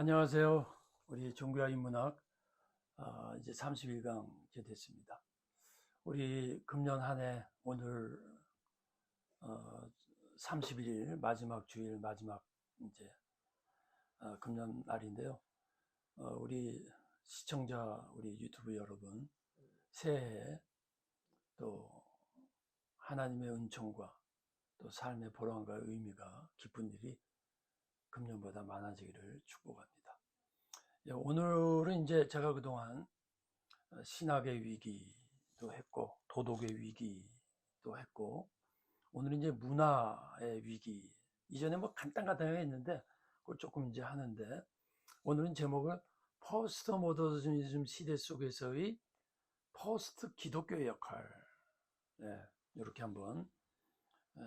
안녕하세요. 우리 종교와 인문학 이제 31강 이제 됐습니다. 우리 금년 한 해 오늘 31일 마지막 주일 마지막 이제 금년 날인데요. 우리 시청자 우리 유튜브 여러분 새해에 또 하나님의 은총과 또 삶의 보람과 의미가 깊은 일이 금년보다 많아지기를 축복합니다. 오늘은 이제 제가 그동안 신학의 위기도 했고 도덕의 위기도 했고 오늘은 이제 문화의 위기, 이전에 뭐 간단하게 했는데 그걸 조금 이제 하는데, 오늘은 제목을 포스트 모더니즘 시대 속에서의 포스트 기독교의 역할, 이렇게 한번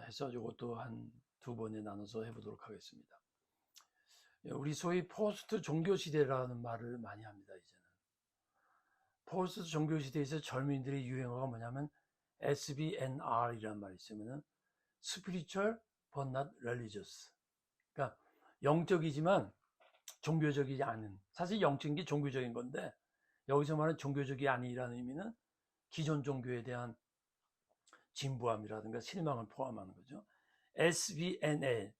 해서 이것도 한 두 번에 나눠서 해보도록 하겠습니다. 우리 소위 포스트 종교 시대라는 말을 많이 합니다. 이제는 포스트 종교 시대에서 젊은이들의 유행어가 뭐냐면 SBNR이란 말이 있으면은 Spiritual but not religious. 그러니까 영적이지만 종교적이지 않은, 사실 영적인 게 종교적인 건데 여기서 말하는 종교적이 아니라는 의미는 기존 종교에 대한 진부함이라든가 실망을 포함하는 거죠. SBNA,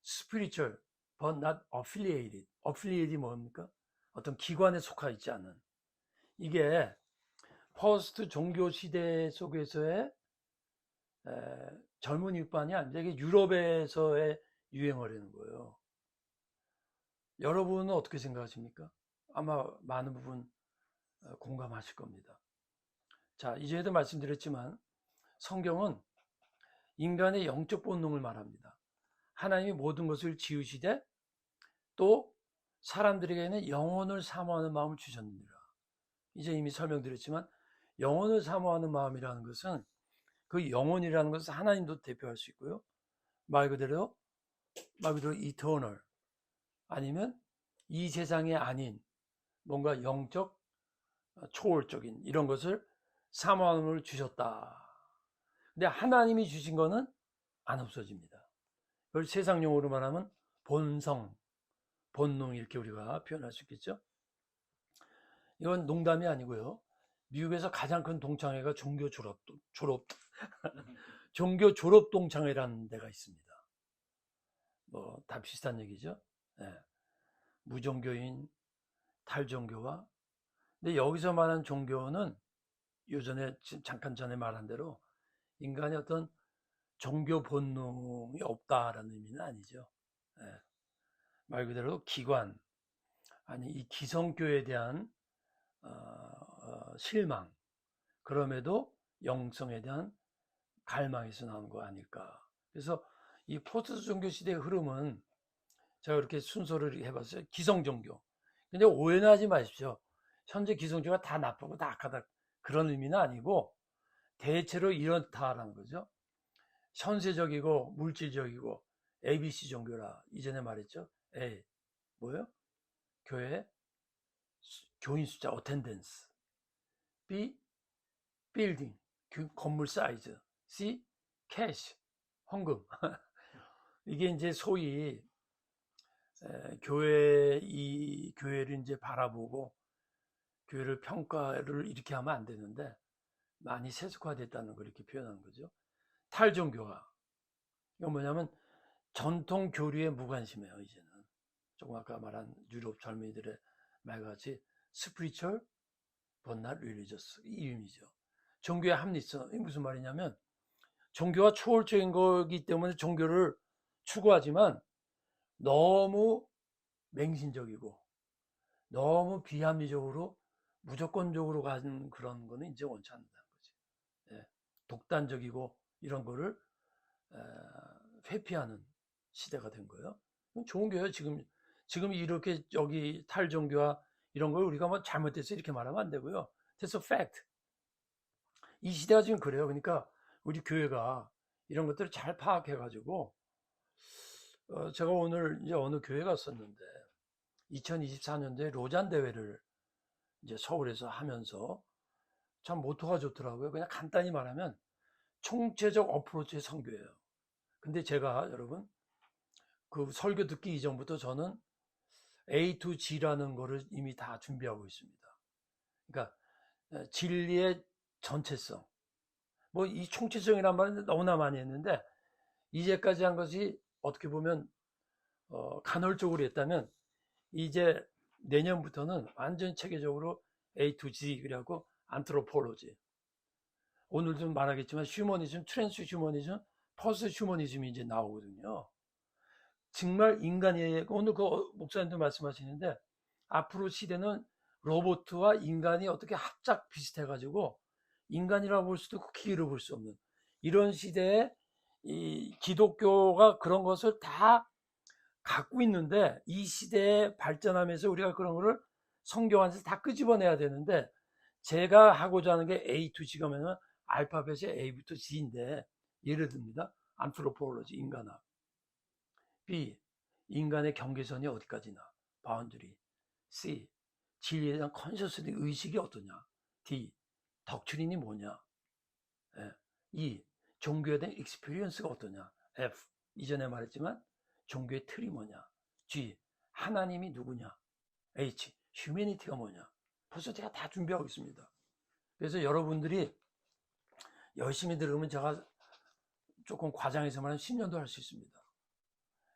Spiritual but not affiliated. affiliated이 뭡니까? 어떤 기관에 속하 있지 않은. 이게 포스트 종교 시대 속에서의 젊은 육반이 아니라 이게 유럽에서의 유행어라는 거예요. 여러분은 어떻게 생각하십니까? 아마 많은 부분 공감하실 겁니다. 자, 이전에도 말씀드렸지만 성경은 인간의 영적 본능을 말합니다. 하나님이 모든 것을 지으시되 또 사람들에게는 영혼을 사모하는 마음을 주셨느니라. 이제 이미 설명드렸지만 영혼을 사모하는 마음이라는 것은, 그 영혼이라는 것은 하나님도 대표할 수 있고요. 말 그대로 eternal, 아니면 이 세상이 아닌 뭔가 영적 초월적인 이런 것을 사모함을 주셨다. 근데 하나님이 주신 거는 안 없어집니다. 그걸 세상 용어로 말하면 본성, 본능, 이렇게 우리가 표현할 수 있겠죠. 이건 농담이 아니고요. 미국에서 가장 큰 동창회가 종교 졸업 동창회라는 데가 있습니다. 뭐 다 비슷한 얘기죠. 무종교인, 탈종교와. 근데 여기서 말하는 종교는 요전에 잠깐 전에 말한 대로 인간의 어떤 종교 본능이 없다라는 의미는 아니죠. 말 그대로 기관, 아니 이 기성교에 대한 실망, 그럼에도 영성에 대한 갈망에서 나온 거 아닐까. 그래서 이 포스트 종교 시대의 흐름은 제가 이렇게 순서를 해봤어요. 기성종교. 근데 오해는 하지 마십시오. 현재 기성교가 다 나쁘고 다 악하다, 그런 의미는 아니고 대체로 이렇다라는 거죠. 현세적이고 물질적이고 ABC 종교라 이전에 말했죠. A 뭐요? 교회 교인 숫자 어텐던스, B 빌딩 건물 사이즈, C 캐시 헌금. 이게 이제 소위 이 교회를 이제 바라보고 교회를 평가를 이렇게 하면 안 되는데 많이 세속화됐다는 걸 이렇게 표현하는 거죠. 탈종교화, 이건 뭐냐면 전통 교류에 무관심해요. 이제는 조금 아까 말한 유럽 젊은이들의 말같이 spiritual but not religious, 이 의미죠. 종교의 합리성, 이게 무슨 말이냐면 종교가 초월적인 거기 때문에 종교를 추구하지만 너무 맹신적이고 너무 비합리적으로 무조건적으로 가는 그런 거는 이제 원치 않는다는 거지. 독단적이고 이런 거를 회피하는 시대가 된 거예요. 좋은 거예요. 지금 이렇게 여기 탈종교와 이런 걸 우리가 뭐 잘못됐어 이렇게 말하면 안 되고요. That's a fact. 이 시대가 지금 그래요. 그러니까 우리 교회가 이런 것들을 잘 파악해가지고, 제가 오늘 이제 어느 교회 갔었는데 2024년도에 로잔 대회를 이제 서울에서 하면서 참 모토가 좋더라고요. 그냥 간단히 말하면 총체적 어프로치의 선교예요. 근데 제가 여러분 그 설교 듣기 이전부터 저는 A to G라는 거를 이미 다 준비하고 있습니다. 그러니까 진리의 전체성. 뭐 이 총체성이란 말은 너무나 많이 했는데 이제까지 한 것이 어떻게 보면 간헐적으로 했다면 이제 내년부터는 완전 체계적으로 A to G 그래갖고 안트로폴로지. 오늘 좀 말하겠지만 휴머니즘, 트랜스 휴머니즘, 퍼스트 휴머니즘이 이제 나오거든요. 정말 인간이 오늘 그 목사님도 말씀하시는데 앞으로 시대는 로봇과 인간이 어떻게 합작 비슷해가지고 인간이라고 볼 수도 있고 기계로 볼 수 없는 이런 시대에 이 기독교가 그런 것을 다 갖고 있는데 이 시대에 발전하면서 우리가 그런 거를 성경 안에서 다 끄집어내야 되는데 제가 하고자 하는 게 A to G가면은 알파벳의 A부터 G인데 예를 듭니다. 안트로폴로지 인간학. B. 인간의 경계선이 어디까지나 바운드리. C. 진리에 대한 컨셔스의 의식이 어떠냐. D. 덕트린이 뭐냐. E. 종교에 대한 익스피리언스가 어떠냐. F. 이전에 말했지만 종교의 틀이 뭐냐. G. 하나님이 누구냐. H. 휴머니티가 뭐냐. 벌써 제가 다 준비하고 있습니다. 그래서 여러분들이 열심히 들으면 제가 조금 과장해서 말하면 10년도 할 수 있습니다.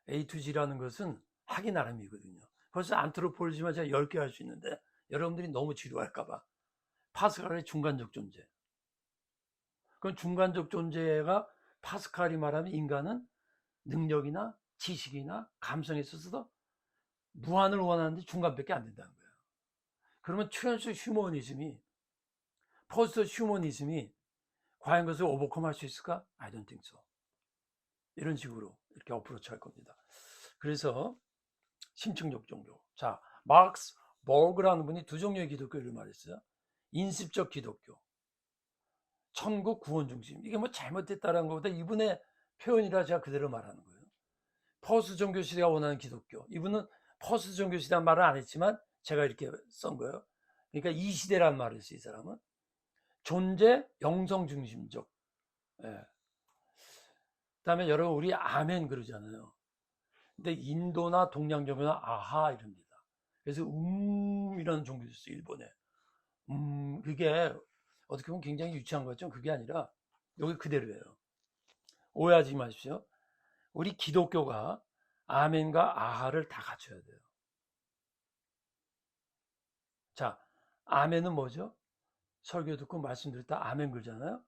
A to G라는 것은 하기 나름이거든요. 벌써 안트로폴로지만 제가 10개 할 수 있는데 여러분들이 너무 지루할까봐. 파스칼의 중간적 존재. 그럼 중간적 존재가 파스칼이 말하면 인간은 능력이나 지식이나 감성에 있어서 무한을 원하는데 중간밖에 안 된다는 거예요. 그러면 트랜스 휴머니즘이 포스트 휴머니즘이 과연 그것을 오버컴 할 수 있을까? I don't think so. 이런 식으로 이렇게 어프로치 할 겁니다. 그래서 심층적 종교. 자, 막스 버그라는 분이 두 종류의 기독교를 말했어요. 인습적 기독교, 천국 구원 중심. 이게 뭐 잘못됐다라는 것보다 이분의 표현이라 제가 그대로 말하는 거예요. 퍼스트 종교 시대가 원하는 기독교. 이분은 퍼스트 종교 시대란 말을 안 했지만 제가 이렇게 쓴 거예요. 그러니까 이 시대라는 말을 했어요. 이 사람은 존재 영성 중심적. 그다음에 여러분 우리 아멘 그러잖아요. 근데 인도나 동양 종교는 아하 이럽니다. 그래서 이라는 종교도 있어요. 일본에. 그게 어떻게 보면 굉장히 유치한 거죠. 그게 아니라 여기 그대로예요. 오해하지 마십시오. 우리 기독교가 아멘과 아하를 다 갖춰야 돼요. 자, 아멘은 뭐죠? 설교 듣고 말씀드렸다 아멘 그러잖아요.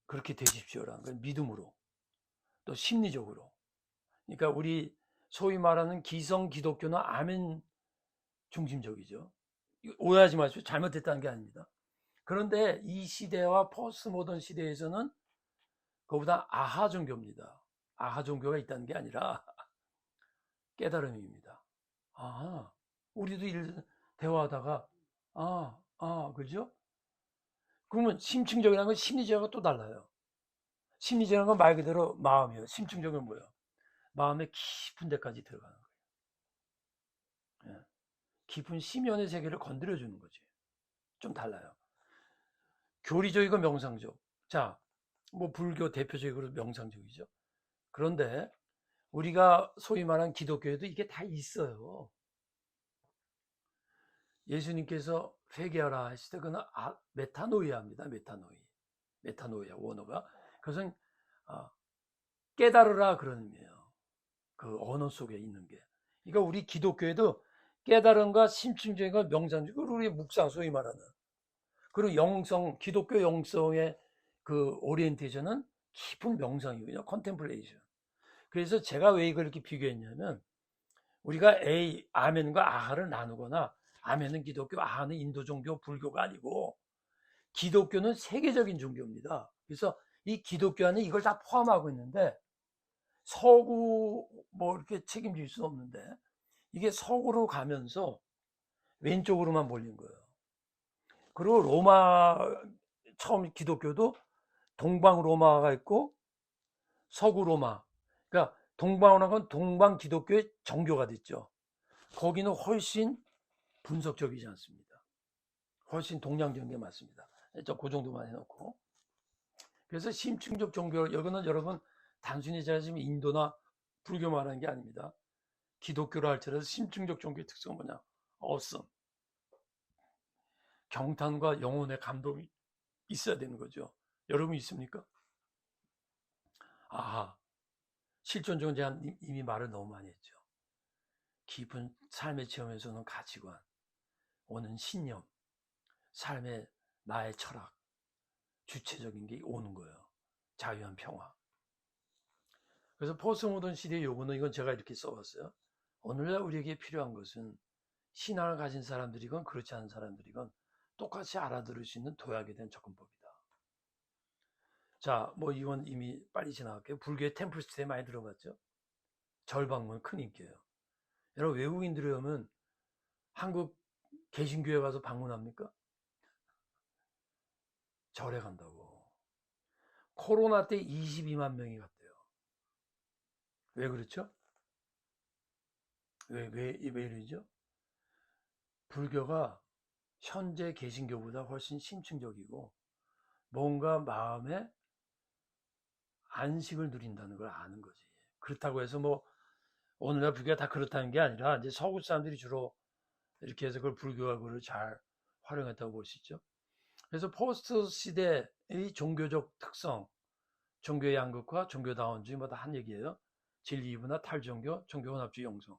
그렇게 되십시오라는 건 믿음으로 또 심리적으로. 그러니까 우리 소위 말하는 기성 기독교는 아멘 중심적이죠. 오해하지 마십시오. 잘못됐다는 게 아닙니다. 그런데 이 시대와 포스트 모던 시대에서는 그보다 아하 종교입니다. 아하 종교가 있다는 게 아니라 깨달음입니다. 아, 우리도 대화하다가 그죠? 그러면 심층적이라는 건 심리적하고 또 달라요. 심리적인 건 말 그대로 마음이에요. 심층적인 뭐예요? 마음의 깊은 데까지 들어가는 거예요. 예. 깊은 심연의 세계를 건드려 주는 거지. 좀 달라요. 교리적이고 명상적. 자, 뭐 불교 대표적으로 명상적이죠. 그런데 우리가 소위 말하는 기독교에도 이게 다 있어요. 예수님께서 회개하라 하실 때 그는 메타노이아입니다. 메타노이아 원어가. 그것은 깨달으라 그런 의미예요. 그 언어 속에 있는 게. 그러니까 우리 기독교에도 깨달음과 심층적인 명상적, 우리 묵상 소위 말하는 그리고 영성, 기독교 영성의 그 오리엔테이션은 깊은 명상이거든요. 컨템플레이션. 그래서 제가 왜 이걸 이렇게 비교했냐면 우리가 아멘과 아하를 나누거나 아멘은 기독교, 아하는 인도 종교, 불교가 아니고 기독교는 세계적인 종교입니다. 그래서 이 기독교 안에 이걸 다 포함하고 있는데 서구 뭐 이렇게 책임질 수는 없는데 이게 서구로 가면서 왼쪽으로만 몰린 거예요. 그리고 로마 처음 기독교도 동방 로마가 있고 서구 로마. 그러니까 동방은 동방 기독교의 정교가 됐죠. 거기는 훨씬 분석적이지 않습니다. 훨씬 동양적인 게 맞습니다. 그 정도만 해놓고. 그래서 심층적 종교, 여기는 여러분 단순히 제가 지금 인도나 불교 말하는 게 아닙니다. 기독교로 할지라도 심층적 종교의 특성은 뭐냐? awesome. 경탄과 영혼의 감동이 있어야 되는 거죠. 여러분 있습니까? 아하, 실존적으로 제가 이미 말을 너무 많이 했죠. 깊은 삶의 체험에서는 가치관, 오는 신념, 삶의 나의 철학, 주체적인 게 오는 거예요. 자유한 평화. 그래서 포스모던 시대의 요구는, 이건 제가 이렇게 써봤어요. 오늘날 우리에게 필요한 것은 신앙을 가진 사람들이건 그렇지 않은 사람들이건 똑같이 알아들을 수 있는 도약에 대한 접근법이다. 자, 뭐 이건 이미 빨리 지나갈게요. 불교의 템플 시대에 많이 들어봤죠? 절방문 큰 인기예요. 여러분, 외국인들이 오면 한국 개신교회 가서 방문합니까? 절에 간다고. 코로나 때 22만 명이 갔대요. 왜 그렇죠? 왜 이러죠? 불교가 현재 개신교보다 훨씬 심층적이고 뭔가 마음에 안식을 누린다는 걸 아는 거지. 그렇다고 해서 뭐 오늘날 불교가 다 그렇다는 게 아니라 이제 서구 사람들이 주로 이렇게 해서 그걸 불교가 그걸 잘 활용했다고 볼 수 있죠. 그래서 포스트 시대의 종교적 특성, 종교의 양극화, 종교다원주의 뭐 다 한 얘기예요. 진리 이분화, 탈종교, 종교혼합주의 영성.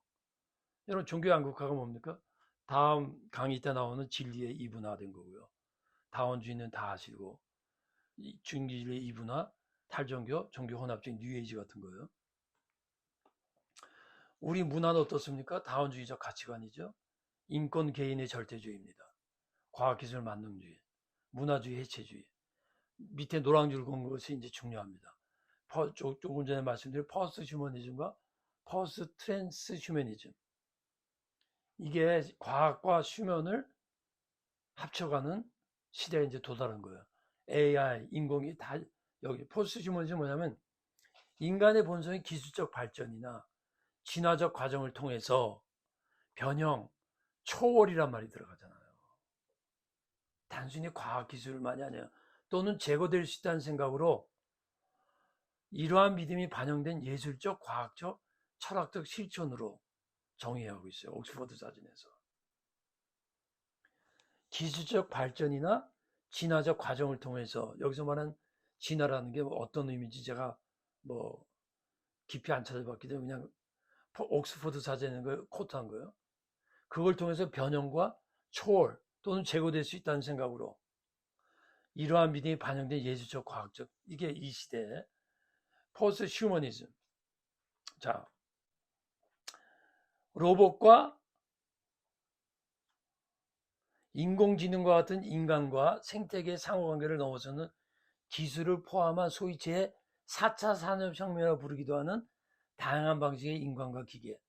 여러분, 종교 양극화가 뭡니까? 다음 강의 때 나오는 진리의 이분화된 거고요. 다원주의는 다 아시고, 진리의 이분화, 탈종교, 종교혼합주의, 뉴에이지 같은 거예요. 우리 문화는 어떻습니까? 다원주의적 가치관이죠. 인권 개인의 절대주의입니다. 과학기술 만능주의, 문화주의 해체주의. 밑에 노랑줄 건 것이 이제 중요합니다. 조금 전에 말씀드린 퍼스트 휴머니즘과 퍼스트 트랜스 휴머니즘. 이게 과학과 휴먼을 합쳐가는 시대에 이제 도달한 거예요. AI, 인공이 다 여기 포스트 휴머니즘 뭐냐면 인간의 본성의 기술적 발전이나 진화적 과정을 통해서 변형, 초월이란 말이 들어가잖아요. 단순히 과학 기술만이 아니라 또는 제거될 수 있다는 생각으로 이러한 믿음이 반영된 예술적, 과학적, 철학적 실천으로 정의하고 있어요. 옥스퍼드 사전에서. 기술적 발전이나 진화적 과정을 통해서, 여기서 말하는 진화라는 게 어떤 의미인지 제가 뭐 깊이 안 찾아봤기 때문에 그냥 옥스퍼드 사전에 코트한 거예요. 그걸 통해서 변형과 초월 또는 제거될 수 있다는 생각으로 이러한 믿음이 반영된 예술적, 과학적, 이게 이 시대의 포스트 휴머니즘. 자, 로봇과 인공지능과 같은 인간과 생태계의 상호관계를 넘어서는 기술을 포함한 소위 제4차 산업혁명이라고 부르기도 하는 다양한 방식의 인간과 기계,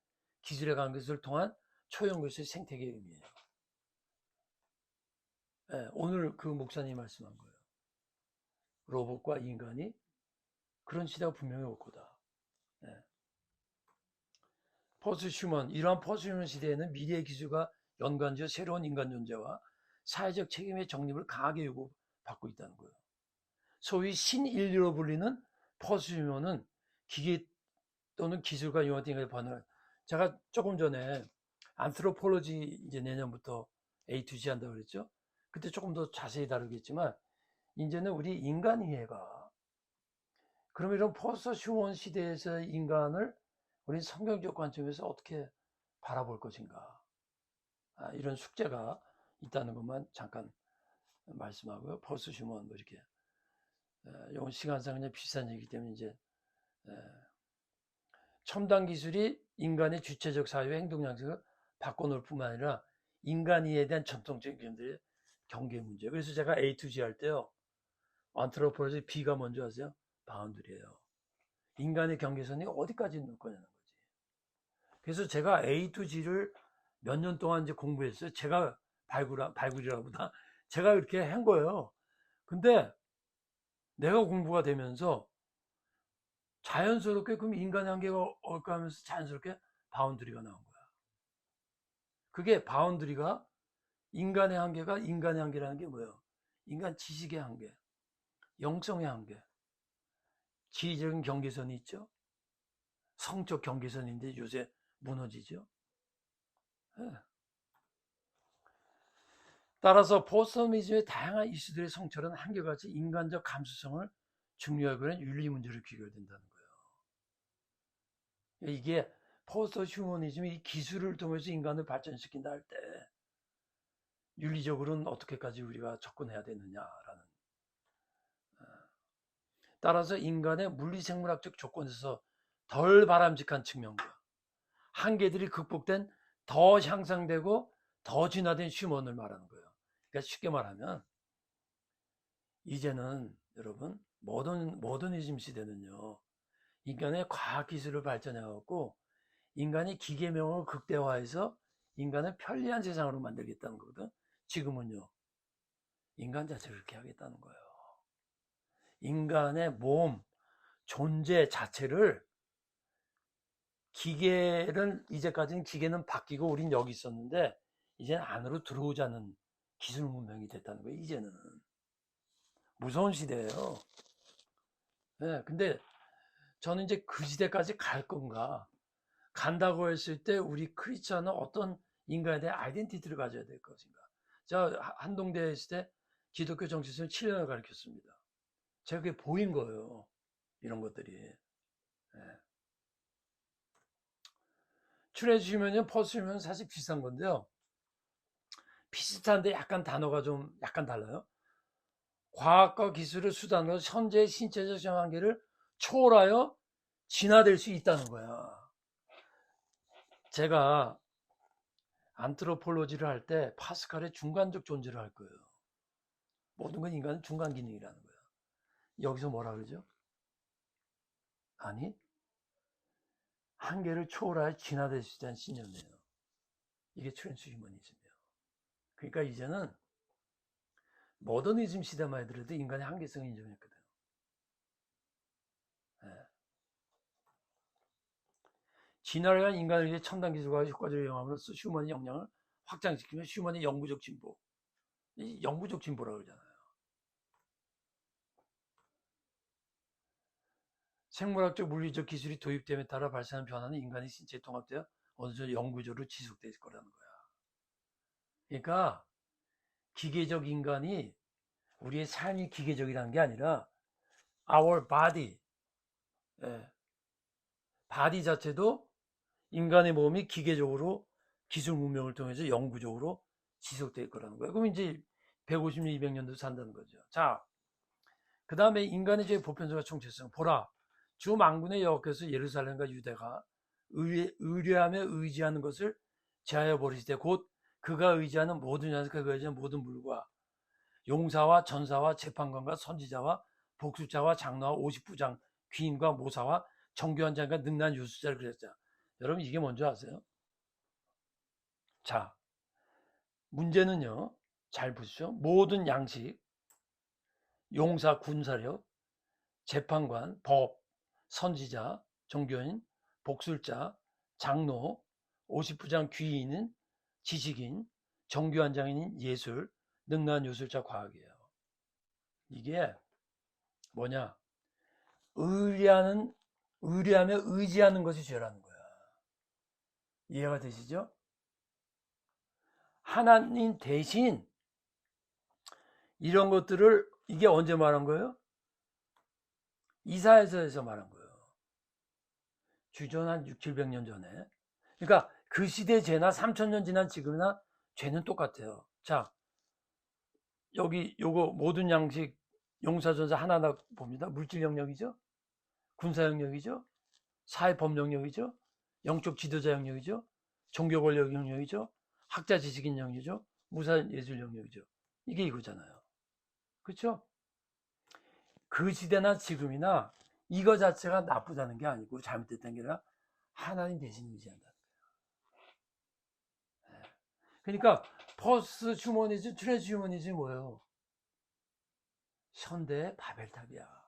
기술의 관계를 통한 초연결의 생태계의 의미예요. 네, 오늘 그 목사님이 말씀한 거예요. 로봇과 인간이 그런 시대가 분명히 올 거다. 네. 포스트 휴먼, 이러한 포스트 휴먼 시대에는 미래의 기술과 연관지어 새로운 인간 존재와 사회적 책임의 정립을 강하게 요구받고 있다는 거예요. 소위 신인류로 불리는 포스트 휴먼은 기계 또는 기술과 융합된 번을, 제가 조금 전에 안트로폴로지 이제 내년부터 A to Z 한다고 그랬죠. 그때 조금 더 자세히 다루겠지만 이제는 우리 인간 이해가, 그럼 이런 포스트 휴먼 시대에서 인간을 우리 성경적 관점에서 어떻게 바라볼 것인가, 이런 숙제가 있다는 것만 잠깐 말씀하고요. 포스트 휴먼 뭐 이렇게 이건 시간상 그냥 비싼 얘기이기 때문에 이제 첨단 기술이 인간의 주체적 사회 행동 양식을 바꿔놓을 뿐만 아니라 인간 이해에 대한 전통적인 개념들의 경계 문제. 그래서 제가 A to Z 할 때요, 안트로폴로지 B가 먼저 하세요. 바운드리예요. 인간의 경계선이 어디까지 넣을 거냐는 거지. 그래서 제가 A to Z를 몇 년 동안 이제 공부했어요. 제가 발굴이라보다 제가 이렇게 한 거예요. 근데 내가 공부가 되면서 자연스럽게 그럼 인간의 한계가 올까 하면서 자연스럽게 바운드리가 나온 거야. 그게 바운드리가, 인간의 한계가, 인간의 한계라는 게 뭐예요? 인간 지식의 한계, 영성의 한계, 지리적인 경계선이 있죠. 성적 경계선인데 요새 무너지죠. 예. 따라서 포스트모더니즘의 다양한 이슈들의 성찰은 한결같이 인간적 감수성을 중요하게 하는 윤리 문제로 귀결된다는 거예요. 이게 포스트 휴머니즘이 기술을 통해서 인간을 발전시킨다 할 때 윤리적으로는 어떻게까지 우리가 접근해야 되느냐라는. 따라서 인간의 물리생물학적 조건에서 덜 바람직한 측면과 한계들이 극복된 더 향상되고 더 진화된 휴먼을 말하는 거예요. 그러니까 쉽게 말하면 이제는 여러분 모더니즘 시대는요, 인간의 과학기술을 발전해갖고 인간이 기계명을 극대화해서 인간을 편리한 세상으로 만들겠다는 거거든. 지금은요, 인간 자체를 그렇게 하겠다는 거예요. 인간의 몸, 존재 자체를 기계는, 이제까지는 기계는 바뀌고 우린 여기 있었는데 이제는 안으로 들어오자는 기술 문명이 됐다는 거예요. 이제는 무서운 시대예요. 네, 근데 저는 이제 그 시대까지 갈 건가, 간다고 했을 때 우리 크리스천은 어떤 인간에 대한 아이덴티티를 가져야 될 것인가. 제가 한동대에 있을 때 기독교 정치를 7년을 가르쳤습니다. 제가 그게 보인 거예요. 이런 것들이. 네. 트레지면요, 퍼스면 사실 비슷한 건데요. 비슷한데 약간 단어가 좀 약간 달라요. 과학과 기술을 수단으로 현재의 신체적 한계를 초월하여 진화될 수 있다는 거야. 제가 안트로폴로지를 할 때 파스칼의 중간적 존재를 할 거예요. 모든 건 인간은 중간 기능이라는 거야. 여기서 뭐라 그러죠? 아니, 한계를 초월하여 진화될 수 있다는 신념이에요. 이게 트랜스휴머니즘이에요. 그러니까 이제는 모더니즘 시대만 해도 인간의 한계성을 인정했거든. 네. 진화를 위한 인간을 위해 첨단 기술과 효과적으로 이용함으로써 휴먼의 역량을 확장시키며 휴먼의 영구적 진보, 이 영구적 진보라고 그러잖아요. 생물학적 물리적 기술이 도입됨에 따라 발생하는 변화는 인간의 신체에 통합되어 어느 정도 영구적으로 지속될 거라는 거야. 그러니까 기계적 인간이, 우리의 삶이 기계적이라는 게 아니라 our body, 바디 자체도 인간의 몸이 기계적으로 기술 문명을 통해서 영구적으로 지속될 거라는 거예요. 그럼 이제 150년, 200년도 산다는 거죠. 자, 그 다음에 인간의 죄의 보편성과 총체성. 보라, 주 만군의 여호와께서 예루살렘과 유대가 의뢰하며 의지하는 것을 제하여 버리시되 곧 그가 의지하는 모든 자가 그가 의지하는 모든 물과 용사와 전사와 재판관과 선지자와 복수자와 장로와 50부장 귀인과 모사와 정교한 자가 능란 유수자를 그렸자. 여러분 이게 뭔지 아세요? 자, 문제는요, 잘 보시죠. 모든 양식, 용사, 군사력, 재판관, 법, 선지자, 종교인, 복술자, 장로, 50부장 귀인은 지식인, 정교한 장인인 예술, 능란 요술자 과학이에요. 이게 뭐냐? 의뢰하며 의지하는 것이 죄라는 거야. 이해가 되시죠? 하나님 대신 이런 것들을, 이게 언제 말한 거예요? 이사야서에서 말한 거예요. 주전 한 6, 700년 전에. 그러니까 그 시대 죄나 3000년 지난 지금이나 죄는 똑같아요. 자, 여기 요거 모든 양식 용사전사 하나하나 봅니다. 물질 영역이죠, 군사 영역이죠, 사회 법 영역이죠, 영적 지도자 영역이죠, 종교 권력 영역이죠, 학자 지식인 영역이죠, 무사 예술 영역이죠. 이게 이거잖아요. 그렇죠? 그 시대나 지금이나 이거 자체가 나쁘다는 게 아니고 잘못됐다는 게 아니라 하나님 대신 의지한다. 그러니까 포스트 휴머니즘, 트랜스 휴머니즘이 뭐예요? 현대의 바벨탑이야.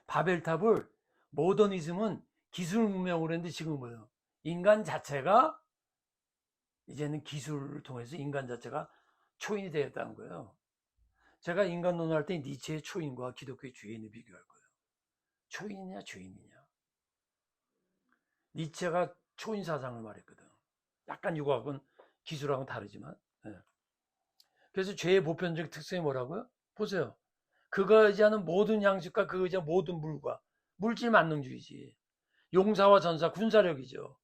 바벨탑을 모더니즘은 기술 문명으로 했는데 지금 뭐예요? 인간 자체가 이제는 기술을 통해서 인간 자체가 초인이 되었다는 거예요. 제가 인간론을 할 때 니체의 초인과 기독교의 주인을 비교할 거예요. 초인이냐 주인이냐. 니체가 초인사상을 말했거든. 약간 유학은 기술하고는 다르지만. 예. 그래서 죄의 보편적 특성이 뭐라고요? 보세요. 그가 의지하는 모든 양식과 그가 의지하는 모든 물과 물질 만능주의지. 용사와 전사, 군사력이죠.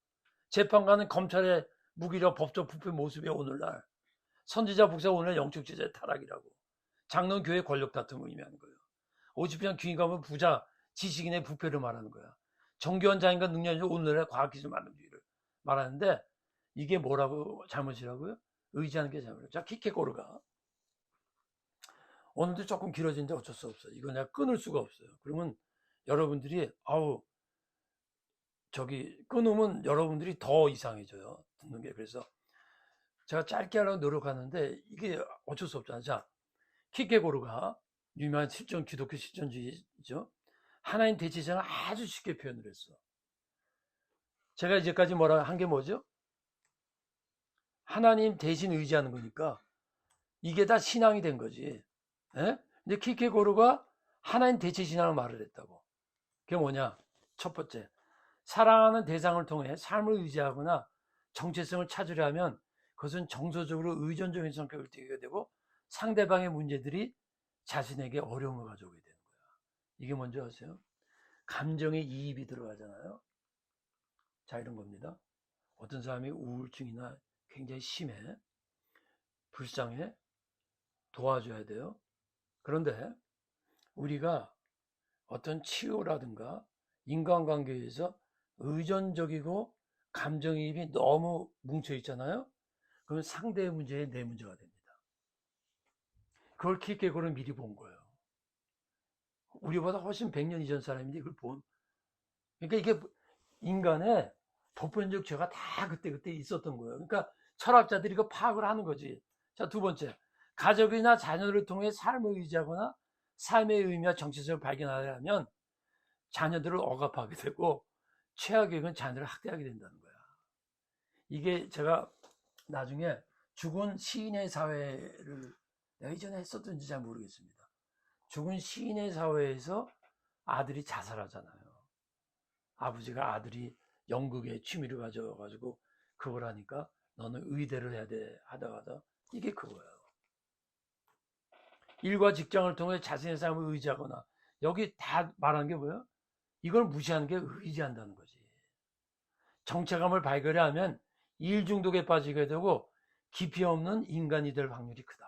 재판관은 검찰의 무기력 법적 부패 모습이 오늘날. 선지자 북사 오늘날 영적 지자의 타락이라고. 장로는 교회 권력 다툼을 의미하는 거예요. 오십편 귀인감은 부자, 지식인의 부패를 말하는 거야. 정교한 자인과 능력이 오늘날의 과학기술 만능주의를 말하는데 이게 뭐라고 잘못이라고요? 의지하는 게 잘못이에요. 자, 키케고르가 오늘도 조금 길어진데 어쩔 수 없어요. 이거 내가 끊을 수가 없어요. 그러면 여러분들이 저기 끊으면 여러분들이 더 이상해져요. 듣는 게. 그래서 제가 짧게 하려고 노력하는데 이게 어쩔 수 없잖아요. 자, 키케고르가 유명한 기독교 실존주의죠. 하나님 대체자는 아주 쉽게 표현을 했어. 제가 이제까지 뭐라 한 게 뭐죠? 하나님 대신 의지하는 거니까 이게 다 신앙이 된 거지. 예? 근데 키케고르가 하나님 대체 신앙을 말을 했다고. 그게 뭐냐? 첫 번째, 사랑하는 대상을 통해 삶을 의지하거나 정체성을 찾으려 하면 그것은 정서적으로 의존적인 성격을 띠게 되고 상대방의 문제들이 자신에게 어려움을 가져오게 되는 거야. 이게 뭔지 아세요? 감정의 이입이 들어가잖아요. 자, 이런 겁니다. 어떤 사람이 우울증이나 굉장히 심해, 불쌍해, 도와줘야 돼요. 그런데 우리가 어떤 치유라든가 인간관계에서 의존적이고 감정이입이 너무 뭉쳐 있잖아요. 그러면 상대의 문제에 내 문제가 됩니다. 그걸 키케고르는 미리 본 거예요. 우리보다 훨씬 100년 이전 사람인데 이걸 본. 그러니까 이게 인간의 보편적 죄가 다 그때 있었던 거예요. 그러니까 철학자들이 이거 파악을 하는 거지. 자, 두 번째, 가족이나 자녀를 통해 삶을 의지하거나 삶의 의미와 정체성을 발견하려면 자녀들을 억압하게 되고 최악의 경우는 자녀를 학대하게 된다는 거야. 이게 제가 나중에 죽은 시인의 사회를 내가 이전에 했었던지 잘 모르겠습니다. 죽은 시인의 사회에서 아들이 자살하잖아요. 아버지가 아들이 연극에 취미를 가져가지고 그걸 하니까 너는 의대를 해야 돼 하다가 이게 그거예요. 일과 직장을 통해 자신의 삶을 의지하거나 여기 다 말하는 게 뭐예요? 이걸 무시하는 게 의지한다는 거지. 정체감을 발견하면 일 중독에 빠지게 되고 깊이 없는 인간이 될 확률이 크다.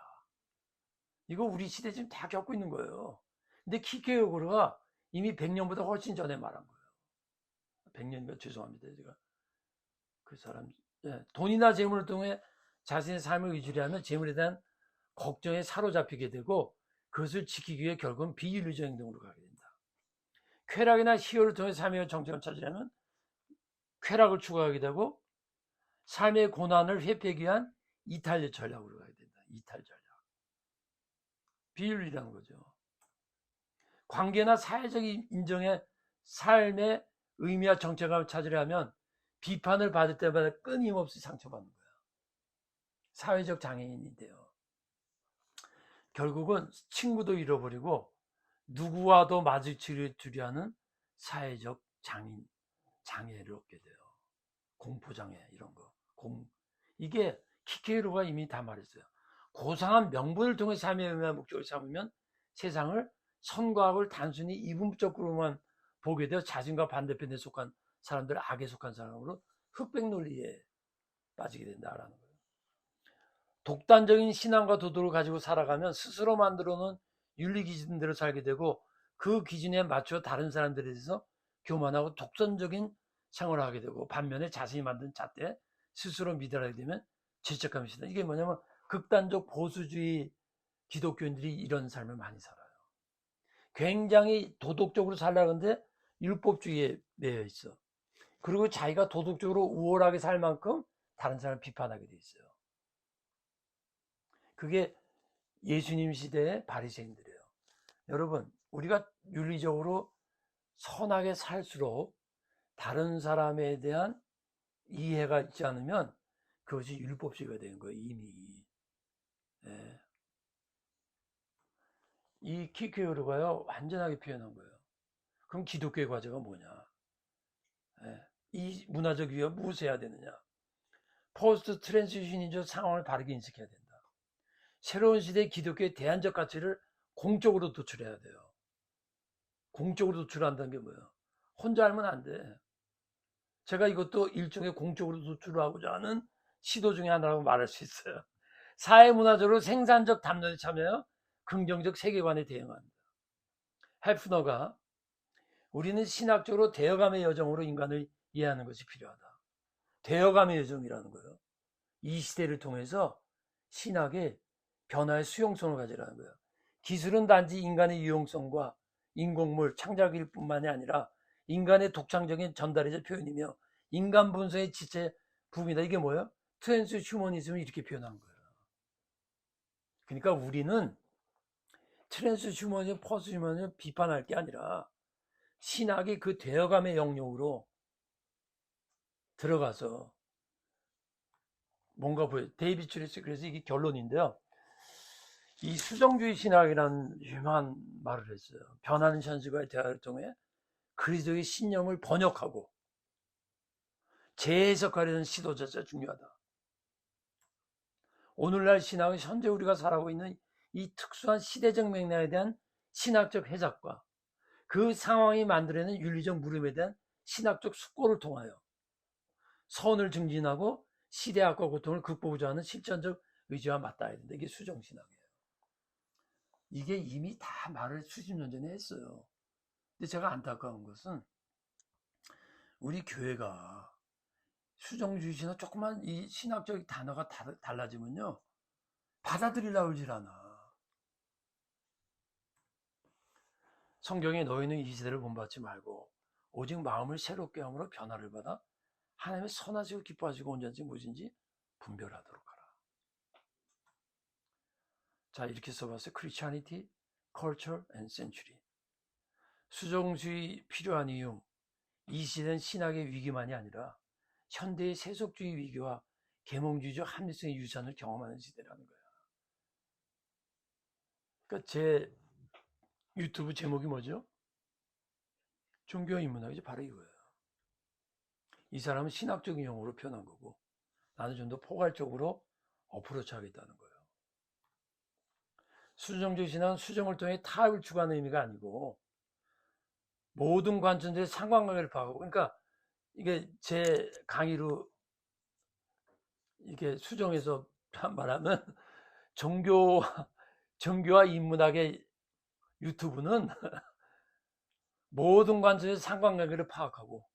이거 우리 시대 지금 다 겪고 있는 거예요. 근데 키케고르가 이미 100년보다 훨씬 전에 말한 거예요. 100년인가 죄송합니다. 제가 그 사람 돈이나 재물을 통해 자신의 삶을 의지하면 재물에 대한 걱정에 사로잡히게 되고 그것을 지키기 위해 결국은 비윤리적 행동으로 가게 된다. 쾌락이나 희열을 통해 삶의 정체를 찾으려면 쾌락을 추구하게 되고 삶의 고난을 회피하기 위한 이탈 전략으로 가야 된다. 이탈 전략. 비윤리라는 거죠. 관계나 사회적 인정의 삶의 의미와 정체감을 찾으려면 비판을 받을 때마다 끊임없이 상처받는 거야. 사회적 장애인인데요. 결국은 친구도 잃어버리고 누구와도 마주치려 하는 사회적 장애를 얻게 돼요. 공포장애 이런 거. 이게 키케로가 이미 다 말했어요. 고상한 명분을 통해 삶의 의미와 목적을 삼으면 세상을 선과 악을 단순히 이분법적으로만 보게 되어 자신과 반대편에 속한 사람들을 악에 속한 사람으로 흑백 논리에 빠지게 된다라는 거예요. 독단적인 신앙과 도덕을 가지고 살아가면 스스로 만들어 놓은 윤리 기준대로 살게 되고 그 기준에 맞춰 다른 사람들에 대해서 교만하고 독선적인 생활을 하게 되고 반면에 자신이 만든 잣대 스스로 믿어하게 되면 죄책감이 있다. 이게 뭐냐면 극단적 보수주의 기독교인들이 이런 삶을 많이 살아요. 굉장히 도덕적으로 살라는데 율법주의에 매여 있어. 그리고 자기가 도덕적으로 우월하게 살 만큼 다른 사람을 비판하게 돼 있어요. 그게 예수님 시대의 바리새인들이에요. 여러분, 우리가 윤리적으로 선하게 살수록 다른 사람에 대한 이해가 있지 않으면 그것이 율법주의가 되는 거예요. 이미. 예. 이 키케고르가요 완전하게 표현한 거예요. 그럼 기독교의 과제가 뭐냐? 예. 이 문화적 위협 무엇해야 되느냐? 포스트 트랜지션인적 상황을 바르게 인식해야 된다. 새로운 시대의 기독교의 대안적 가치를 공적으로 도출해야 돼요. 공적으로 도출한다는 게 뭐예요? 혼자 알면 안 돼. 제가 이것도 일종의 공적으로 도출하고자 하는 시도 중에 하나라고 말할 수 있어요. 사회문화적으로 생산적 담론에 참여하여 긍정적 세계관에 대응한다. 해프너가 우리는 신학적으로 되어감의 여정으로 인간을 이해하는 것이 필요하다. 되어감의 여정이라는 거예요. 이 시대를 통해서 신학의 변화의 수용성을 가지라는 거예요. 기술은 단지 인간의 유용성과 인공물 창작일 뿐만이 아니라 인간의 독창적인 전달이자 표현이며 인간 본성의 지체 부분이다. 이게 뭐예요? 트랜스 휴머니즘을 이렇게 표현한 거예요. 그러니까 우리는 트랜스 휴머니즘, 포스트 휴머니즘을 비판할 게 아니라 신학의 그 되어감의 영역으로 들어가서 뭔가 보여. 데이비드 주리스 그래서 이게 결론인데요. 이 수정주의 신학이라는 유명한 말을 했어요. 변하는 현실과의 대화를 통해 그리스도의 신념을 번역하고 재해석하려는 시도 자체가 중요하다. 오늘날 신학은 현재 우리가 살아가고 있는 이 특수한 시대적 맥락에 대한 신학적 해석과 그 상황이 만들어내는 윤리적 물음에 대한 신학적 숙고를 통하여 선을 증진하고 시대학과 고통을 극복하자 하는 실천적 의지와 맞닿아야 된다. 이게 수정신학이에요. 이게 이미 다 말을 수십 년 전에 했어요. 근데 제가 안타까운 것은 우리 교회가 수정주의 신학 조금만 이 신학적 단어가 달라지면요 받아들이려고 하질 않아. 성경에 너희는 이 시대를 본받지 말고 오직 마음을 새롭게 함으로 변화를 받아 하나님의 선하시고 기뻐하시고 온전한지 무엇인지 분별하도록 하라. 자, 이렇게 써봤어요. Christianity, Culture and Century. 수정주의 필요한 이유, 이 시대는 신학의 위기만이 아니라 현대의 세속주의 위기와 계몽주의적 합리성의 유산을 경험하는 시대라는 거야. 그러니까 제 유튜브 제목이 뭐죠? 종교와 인문학이지. 바로 이거예요. 이 사람은 신학적인 용어로 표현한 거고 나는 좀 더 포괄적으로 어프로치 하겠다는 거예요. 수정주의 신학은 수정을 통해 타협을 추구하는 의미가 아니고 모든 관점들의 상관관계를 파악하고, 그러니까 이게 제 강의로 이게 수정해서 말하면 종교와 인문학의 유튜브는 모든 관점의 상관관계를 파악하고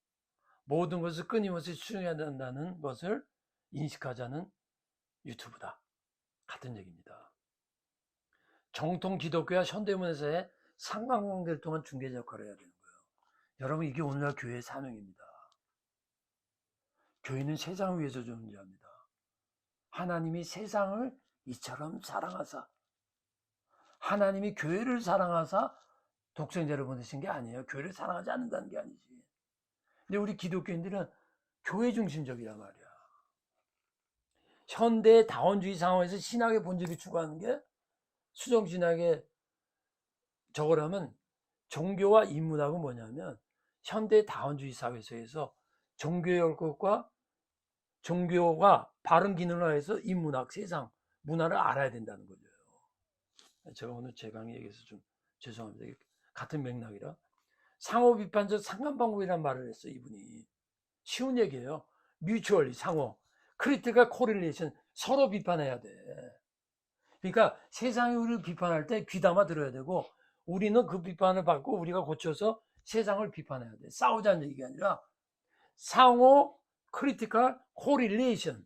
모든 것을 끊임없이 수정해야 된다는 것을 인식하자는 유튜브다. 같은 얘기입니다. 정통 기독교와 현대문화사의 상관관계를 통한 중개자 역할을 해야 되는 거예요. 여러분, 이게 오늘날 교회의 사명입니다. 교회는 세상을 위해서 존재합니다. 하나님이 세상을 이처럼 사랑하사, 하나님이 교회를 사랑하사 독생자를 보내신 게 아니에요. 교회를 사랑하지 않는다는 게 아니지. 근데 우리 기독교인들은 교회 중심적이란 말이야. 현대 다원주의 상황에서 신학의 본질을 추구하는 게 수정신학의 저거라면, 종교와 인문학은 뭐냐면 현대 다원주의 사회에서 종교의 것과 종교가 바른 기능을 해서 인문학, 세상, 문화를 알아야 된다는 거죠. 제가 오늘 제 강의에서 좀 죄송합니다. 같은 맥락이라. 상호 비판적 상관 방법이란 말을 했어요. 이분이. 쉬운 얘기예요. 뮤추얼리, 상호. 크리티컬 코릴레이션, 서로 비판해야 돼. 그러니까 세상이 우리를 비판할 때 귀담아 들어야 되고 우리는 그 비판을 받고 우리가 고쳐서 세상을 비판해야 돼. 싸우자는 얘기가 아니라 상호 크리티컬 코릴레이션.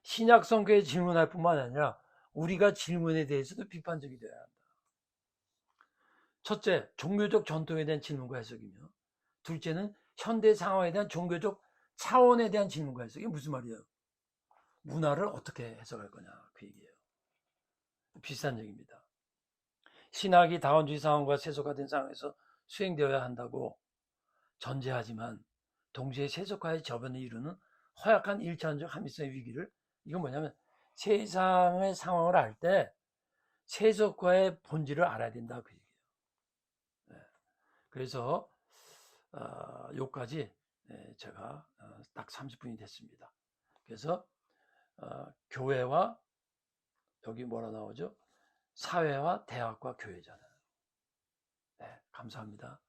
신약 성경에 질문할 뿐만 아니라 우리가 질문에 대해서도 비판적이 되어야 한다. 첫째, 종교적 전통에 대한 질문과 해석이며, 둘째는 현대 상황에 대한 종교적 차원에 대한 질문과 해석이 무슨 말이에요? 문화를 어떻게 해석할 거냐, 그 얘기예요. 비슷한 얘기입니다. 신학이 다원주의 상황과 세속화된 상황에서 수행되어야 한다고 전제하지만 동시에 세속화의 저변을 이루는 허약한 일차원적 합리성의 위기를, 이건 뭐냐면 세상의 상황을 알 때 세속화의 본질을 알아야 된다, 그 얘기예요. 네. 그래서 요까지 제가 딱 30분이 됐습니다. 그래서 교회와 여기 뭐라 나오죠? 사회와 대학과 교회잖아요. 네, 감사합니다.